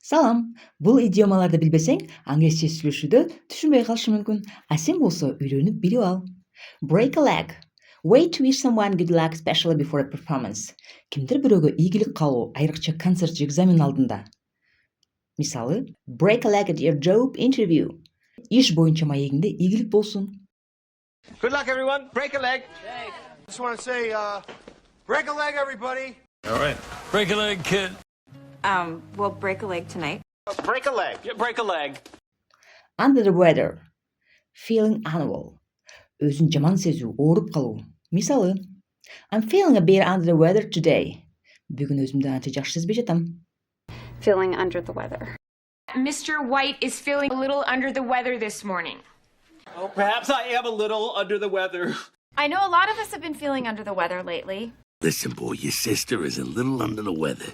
Салам. Бул идиомаларды билбесең, англисче сүйлөшүүдө түшүнбөй калышы мүмкүн. А сен болсо үйрөнүп билип ал. Break a leg. Wait to wish someone good luck, especially before a performance. Кимдир бирөөгө ийгилик каалоо, айрыкча концерт же экзамен алдында. Мисалы, break a leg at your job interview. Иш боюнча маегиңде ийгилик болсун. Good luck, everyone. Break a leg. Just want to say, break a leg, everybody. All right. Break a leg, kid. We'll break a leg tonight. Break a leg. Yeah, break a leg. Under the weather. Feeling unwell. Өзүн жаман сезүү, ооруп калуу. Мисалы, I'm feeling a bit under the weather today. Бүгүн өзүмдү анча жакшы сезбей жатам. Feeling under the weather. Mr. White is feeling a little under the weather this morning. Oh, perhaps I am a little under the weather. I know a lot of us have been feeling under the weather lately. Listen, boy, your sister is a little under the weather.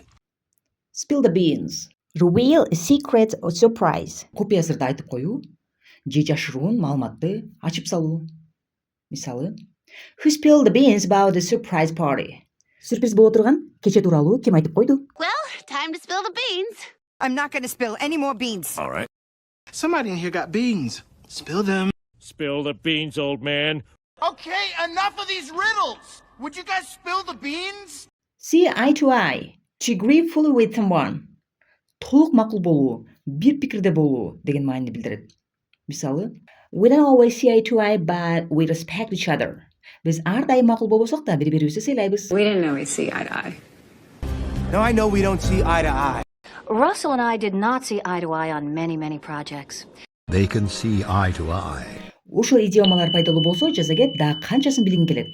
Spill the beans. Reveal a secret or surprise. Купуя сырды айтып коюу же жашыруун маалыматты ачып салуу. Мисалы, Who spilled the beans about the surprise party? Сюрприз боло турган кече тууралуу ким айтып койду? Well, time to spill the beans. I'm not going to spill any more beans. All right. Somebody in here got beans. Spill them. Spill the beans, old man. Okay, enough of these riddles. Would you guys spill the beans? See eye to eye. To agree fully with someone. Толук макул болуу, бир пикирде болуу деген маанини билдирет. Мисалы, We don't always see eye to eye, but we respect each other. Биз ар дайым макул болбосок да бири-бирибизди сыйлайбыз. We didn't always see eye to eye. No, I know we don't see eye to eye. Russell and I did not see eye to eye on many projects. They can see eye to eye. Ушул идиомалар пайдалуу болсо, жаза кет да канчасын билгиң келет.